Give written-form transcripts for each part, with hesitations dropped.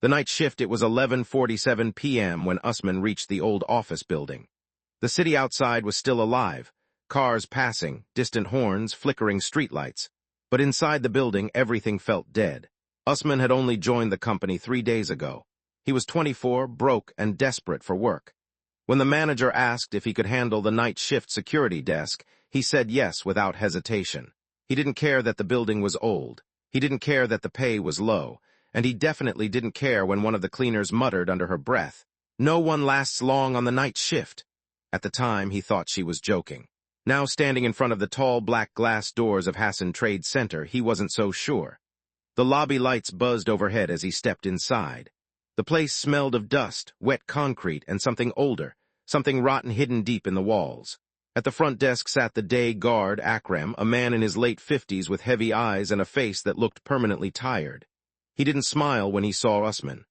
The night shift, it was 11:47 p.m. when Usman reached the old office building. The city outside was still alive, cars passing, distant horns, flickering streetlights. But inside the building, everything felt dead. Usman had only joined the company 3 days ago. He was 24, broke, and desperate for work. When the manager asked if he could handle the night shift security desk, he said yes without hesitation. He didn't care that the building was old. He didn't care that the pay was low. And he definitely didn't care when one of the cleaners muttered under her breath, "No one lasts long on the night shift." At the time, he thought she was joking. Now, standing in front of the tall black glass doors of Hassan Trade Center, he wasn't so sure. The lobby lights buzzed overhead as he stepped inside. The place smelled of dust, wet concrete, and something older, something rotten hidden deep in the walls. At the front desk sat the day guard, Akram, a man in his late 50s with heavy eyes and a face that looked permanently tired. He didn't smile when he saw Usman.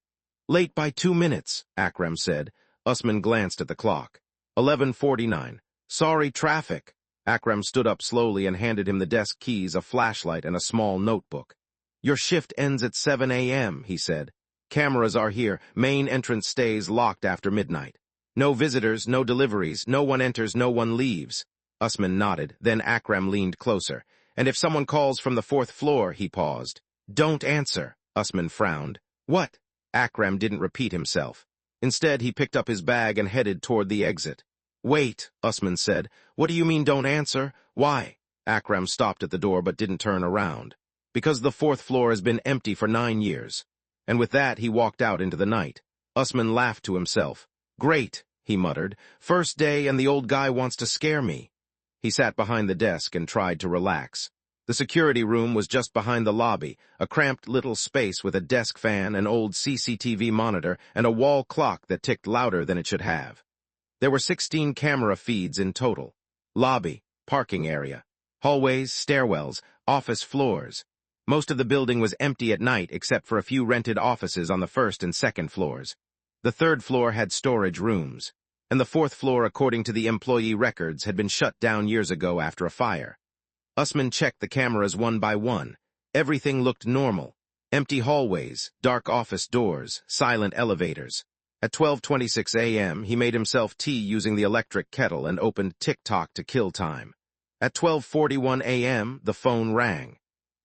"Late by 2 minutes, Akram said. Usman glanced at the clock. 11:49. "Sorry, traffic." Akram stood up slowly and handed him the desk keys, a flashlight, and a small notebook. "Your shift ends at 7 a.m., he said. "Cameras are here. Main entrance stays locked after midnight. No visitors, no deliveries. No one enters, no one leaves." Usman nodded, then Akram leaned closer. "And if someone calls from the 4th floor," he paused. "Don't answer." Usman frowned. "What?" Akram didn't repeat himself. Instead, he picked up his bag and headed toward the exit. "Wait," Usman said. "What do you mean, don't answer? Why?" Akram stopped at the door but didn't turn around. "Because the 4th floor has been empty for 9 years. And with that, he walked out into the night. Usman laughed to himself. "Great," he muttered. "First day and the old guy wants to scare me." He sat behind the desk and tried to relax. The security room was just behind the lobby, a cramped little space with a desk fan, an old CCTV monitor, and a wall clock that ticked louder than it should have. There were 16 camera feeds in total. Lobby, parking area, hallways, stairwells, office floors. Most of the building was empty at night except for a few rented offices on the 1st and 2nd floors. The 3rd floor had storage rooms, and the 4th floor, according to the employee records, had been shut down years ago after a fire. Usman checked the cameras one by one. Everything looked normal. Empty hallways, dark office doors, silent elevators. At 12:26 a.m., he made himself tea using the electric kettle and opened TikTok to kill time. At 12:41 a.m., the phone rang.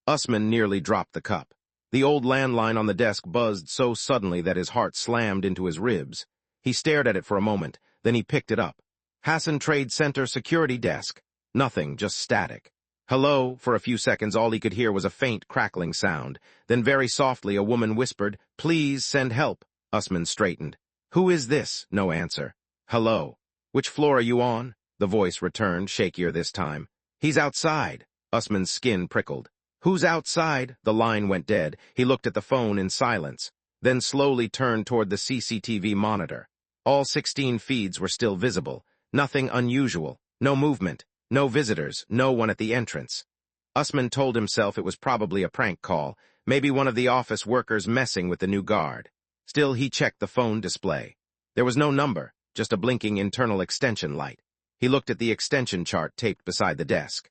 Usman nearly dropped the cup. The old landline on the desk buzzed so suddenly that his heart slammed into his ribs. He stared at it for a moment, then he picked it up. "Hassan Trade Center security desk." Nothing, just static. "Hello." For a few seconds, all he could hear was a faint crackling sound. Then very softly, a woman whispered, "Please send help." Usman straightened. "Who is this?" No answer. "Hello." "Which floor are you on?" The voice returned, shakier this time. "He's outside." Usman's skin prickled. "Who's outside?" The line went dead. He looked at the phone in silence, then slowly turned toward the CCTV monitor. All 16 feeds were still visible. Nothing unusual. No movement. No visitors, no one at the entrance. Usman told himself it was probably a prank call, maybe one of the office workers messing with the new guard. Still, he checked the phone display. There was no number, just a blinking internal extension light. He looked at the extension chart taped beside the desk.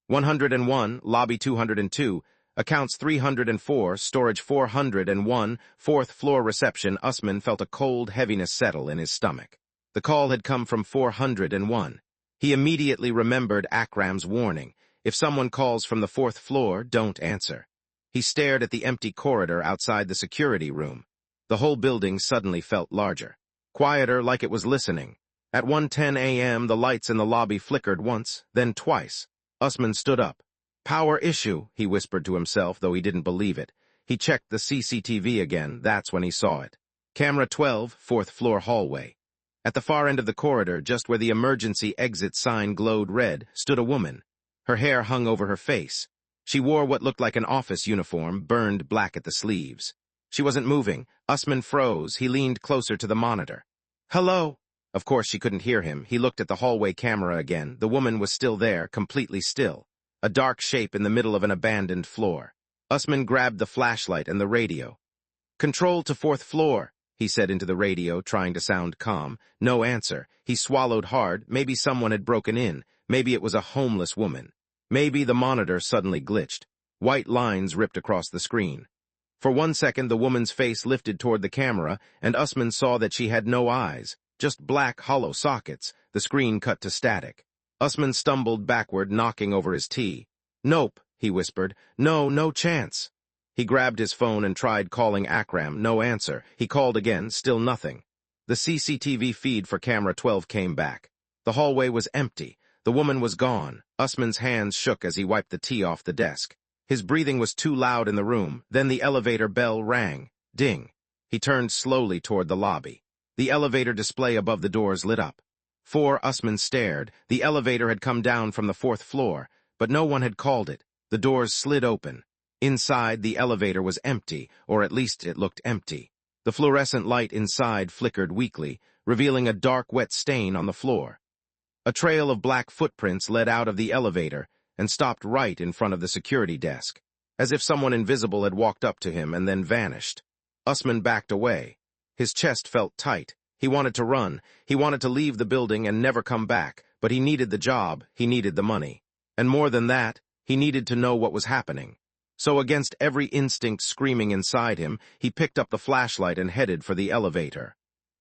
101, lobby 202, accounts 304, storage 401, 4th floor reception. Usman felt a cold heaviness settle in his stomach. The call had come from 401. He immediately remembered Akram's warning. If someone calls from the 4th floor, don't answer. He stared at the empty corridor outside the security room. The whole building suddenly felt larger, quieter, like it was listening. At 1:10 a.m., the lights in the lobby flickered once, then twice. Usman stood up. "Power issue," he whispered to himself, though he didn't believe it. He checked the CCTV again. That's when he saw it. Camera 12, 4th floor hallway. At the far end of the corridor, just where the emergency exit sign glowed red, stood a woman. Her hair hung over her face. She wore what looked like an office uniform, burned black at the sleeves. She wasn't moving. Usman froze. He leaned closer to the monitor. "Hello?" Of course she couldn't hear him. He looked at the hallway camera again. The woman was still there, completely still. A dark shape in the middle of an abandoned floor. Usman grabbed the flashlight and the radio. "Control to 4th floor," he said into the radio, trying to sound calm. No answer. He swallowed hard. Maybe someone had broken in. Maybe it was a homeless woman. Maybe the monitor suddenly glitched. White lines ripped across the screen. For 1 second, the woman's face lifted toward the camera, and Usman saw that she had no eyes, just black, hollow sockets. The screen cut to static. Usman stumbled backward, knocking over his tea. "Nope," he whispered. "No, no chance." He grabbed his phone and tried calling Akram. No answer. He called again, still nothing. The CCTV feed for camera 12 came back. The hallway was empty. The woman was gone. Usman's hands shook as he wiped the tea off the desk. His breathing was too loud in the room. Then the elevator bell rang. Ding. He turned slowly toward the lobby. The elevator display above the doors lit up. Usman stared. The elevator had come down from the 4th floor, but no one had called it. The doors slid open. Inside, the elevator was empty, or at least it looked empty. The fluorescent light inside flickered weakly, revealing a dark, wet stain on the floor. A trail of black footprints led out of the elevator and stopped right in front of the security desk, as if someone invisible had walked up to him and then vanished. Usman backed away. His chest felt tight. He wanted to run. He wanted to leave the building and never come back, but he needed the job. He needed the money. And more than that, he needed to know what was happening. So against every instinct screaming inside him, he picked up the flashlight and headed for the elevator.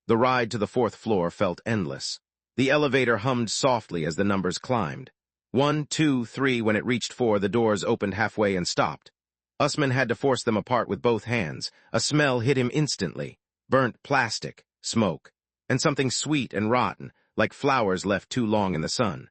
The ride to the 4th floor felt endless. The elevator hummed softly as the numbers climbed. 1, 2, 3. When it reached 4, the doors opened halfway and stopped. Usman had to force them apart with both hands. A smell hit him instantly. Burnt plastic, smoke, and something sweet and rotten, like flowers left too long in the sun.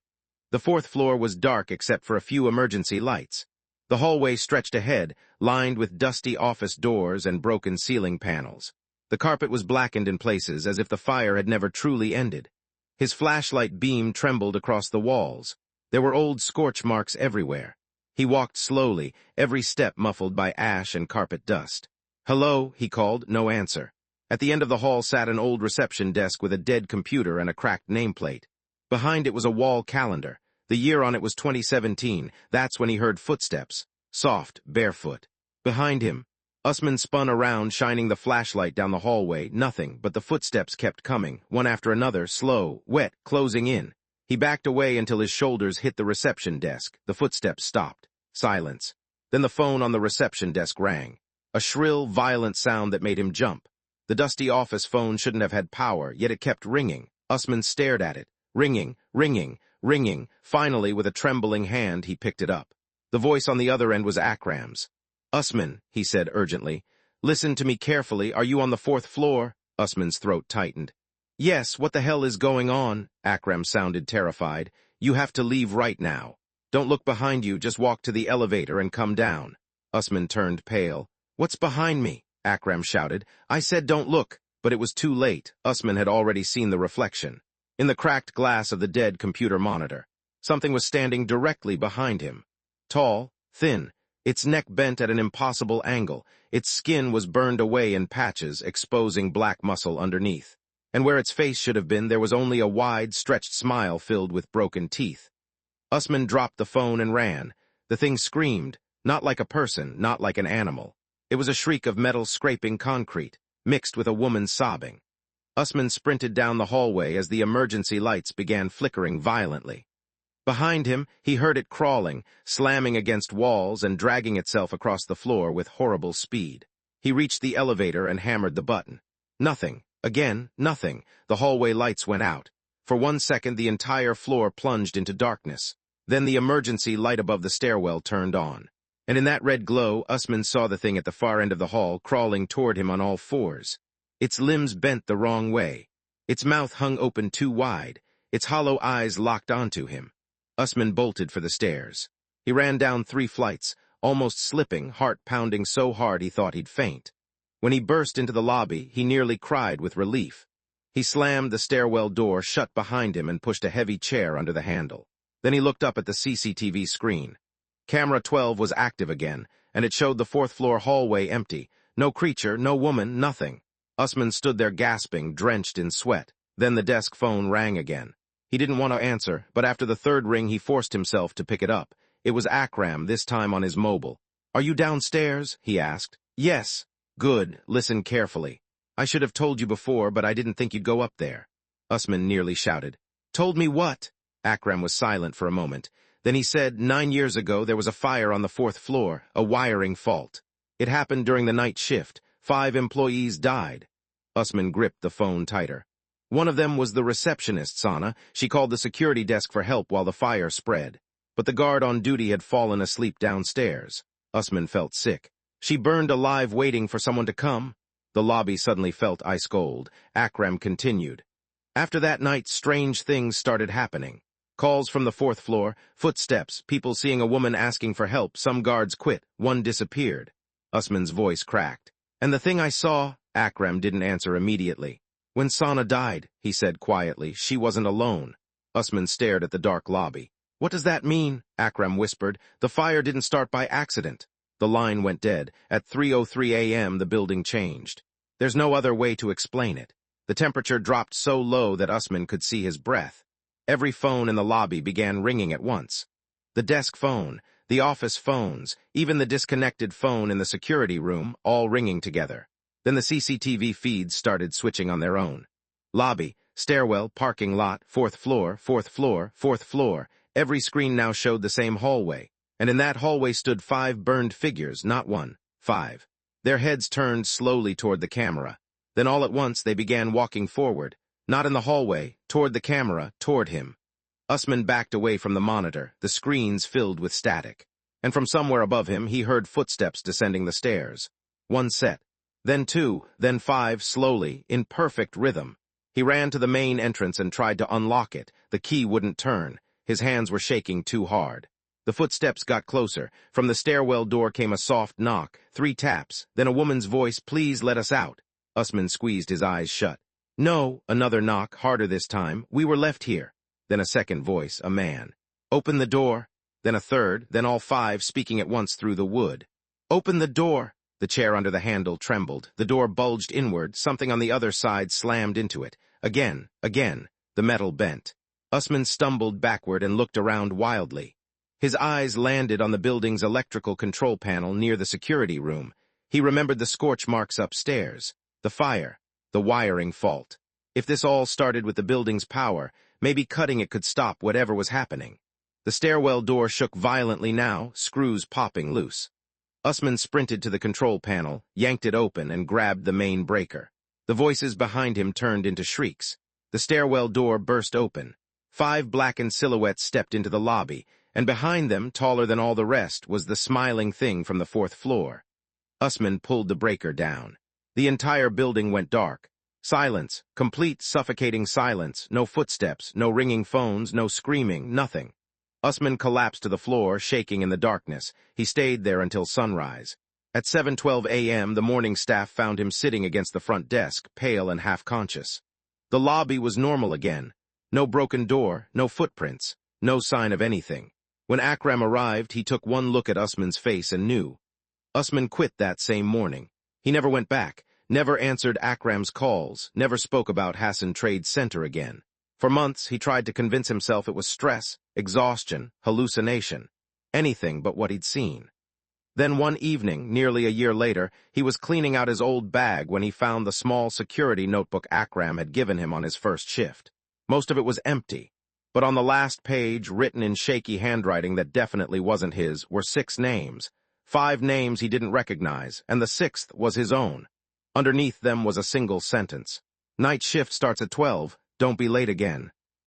The 4th floor was dark except for a few emergency lights. The hallway stretched ahead, lined with dusty office doors and broken ceiling panels. The carpet was blackened in places as if the fire had never truly ended. His flashlight beam trembled across the walls. There were old scorch marks everywhere. He walked slowly, every step muffled by ash and carpet dust. "Hello," he called. No answer. At the end of the hall sat an old reception desk with a dead computer and a cracked nameplate. Behind it was a wall calendar. The year on it was 2017. That's when he heard footsteps. Soft, barefoot. Behind him, Usman spun around, shining the flashlight down the hallway. Nothing, but the footsteps kept coming, one after another, slow, wet, closing in. He backed away until his shoulders hit the reception desk. The footsteps stopped. Silence. Then the phone on the reception desk rang. A shrill, violent sound that made him jump. The dusty office phone shouldn't have had power, yet it kept ringing. Usman stared at it. Ringing, ringing, ringing. Finally, with a trembling hand, he picked it up. The voice on the other end was Akram's. "Usman," he said urgently, "listen to me carefully. Are you on the 4th floor?" Usman's throat tightened. "Yes, what the hell is going on?" Akram sounded terrified. "You have to leave right now. Don't look behind you, just walk to the elevator and come down." Usman turned pale. "What's behind me?" Akram shouted. "I said don't look." But it was too late. Usman had already seen the reflection. In the cracked glass of the dead computer monitor, something was standing directly behind him. Tall, thin, its neck bent at an impossible angle. Its skin was burned away in patches, exposing black muscle underneath. And where its face should have been, there was only a wide, stretched smile filled with broken teeth. Usman dropped the phone and ran. The thing screamed, not like a person, not like an animal. It was a shriek of metal scraping concrete, mixed with a woman sobbing. Usman sprinted down the hallway as the emergency lights began flickering violently. Behind him, he heard it crawling, slamming against walls and dragging itself across the floor with horrible speed. He reached the elevator and hammered the button. Nothing. Again, nothing. The hallway lights went out. For 1 second, the entire floor plunged into darkness. Then the emergency light above the stairwell turned on. And in that red glow, Usman saw the thing at the far end of the hall crawling toward him on all fours. Its limbs bent the wrong way. Its mouth hung open too wide. Its hollow eyes locked onto him. Usman bolted for the stairs. He ran down 3 flights, almost slipping, heart pounding so hard he thought he'd faint. When he burst into the lobby, he nearly cried with relief. He slammed the stairwell door shut behind him and pushed a heavy chair under the handle. Then he looked up at the CCTV screen. Camera 12 was active again, and it showed the 4th floor hallway empty. No creature, no woman, nothing. Usman stood there gasping, drenched in sweat. Then the desk phone rang again. He didn't want to answer, but after the 3rd ring he forced himself to pick it up. It was Akram, this time on his mobile. "Are you downstairs?" he asked. "Yes." "Good. Listen carefully. I should have told you before, but I didn't think you'd go up there." Usman nearly shouted. "Told me what?" Akram was silent for a moment. Then he said, 9 years ago there was a fire on the 4th floor, a wiring fault. It happened during the night shift. 5 employees died. Usman gripped the phone tighter. One of them was the receptionist, Sana. She called the security desk for help while the fire spread. But the guard on duty had fallen asleep downstairs. Usman felt sick. She burned alive waiting for someone to come. The lobby suddenly felt ice cold. Akram continued. After that night, strange things started happening. Calls from the 4th floor, footsteps, people seeing a woman asking for help, some guards quit, one disappeared. Usman's voice cracked. And the thing I saw, Akram didn't answer immediately. When Sana died, he said quietly, she wasn't alone. Usman stared at the dark lobby. What does that mean? Akram whispered. The fire didn't start by accident. The line went dead. At 3:03 a.m. the building changed. There's no other way to explain it. The temperature dropped so low that Usman could see his breath. Every phone in the lobby began ringing at once. The desk phone, the office phones, even the disconnected phone in the security room, all ringing together. Then the CCTV feeds started switching on their own. Lobby, stairwell, parking lot, 4th floor, 4th floor, 4th floor. Every screen now showed the same hallway. And in that hallway stood 5 burned figures, not one, 5. Their heads turned slowly toward the camera. Then all at once they began walking forward, not in the hallway, toward the camera, toward him. Usman backed away from the monitor, the screens filled with static. And from somewhere above him, he heard footsteps descending the stairs. 1 set, then 2, then 5, slowly, in perfect rhythm. He ran to the main entrance and tried to unlock it. The key wouldn't turn. His hands were shaking too hard. The footsteps got closer. From the stairwell door came a soft knock, 3 taps, then a woman's voice, please let us out. Usman squeezed his eyes shut. No, another knock, harder this time. We were left here. Then a second voice, a man. Open the door. Then a third, then all 5 speaking at once through the wood. Open the door. The chair under the handle trembled. The door bulged inward. Something on the other side slammed into it. Again. The metal bent. Usman stumbled backward and looked around wildly. His eyes landed on the building's electrical control panel near the security room. He remembered the scorch marks upstairs, the fire, the wiring fault. If this all started with the building's power, maybe cutting it could stop whatever was happening. The stairwell door shook violently now, screws popping loose. Usman sprinted to the control panel, yanked it open, and grabbed the main breaker. The voices behind him turned into shrieks. The stairwell door burst open. 5 blackened silhouettes stepped into the lobby, and behind them, taller than all the rest, was the smiling thing from the 4th floor. Usman pulled the breaker down. The entire building went dark. Silence, complete suffocating silence, no footsteps, no ringing phones, no screaming, nothing. Usman collapsed to the floor, shaking in the darkness. He stayed there until sunrise. At 7:12 a.m., the morning staff found him sitting against the front desk, pale and half-conscious. The lobby was normal again. No broken door, no footprints, no sign of anything. When Akram arrived, he took one look at Usman's face and knew. Usman quit that same morning. He never went back, never answered Akram's calls, never spoke about Hassan Trade Center again. For months, he tried to convince himself it was stress, exhaustion, hallucination, anything but what he'd seen. Then one evening, nearly a year later, he was cleaning out his old bag when he found the small security notebook Akram had given him on his first shift. Most of it was empty, but on the last page, written in shaky handwriting that definitely wasn't his, were 6 names. 5 names he didn't recognize, and the 6th was his own. Underneath them was a single sentence. Night shift starts at 12, don't be late again.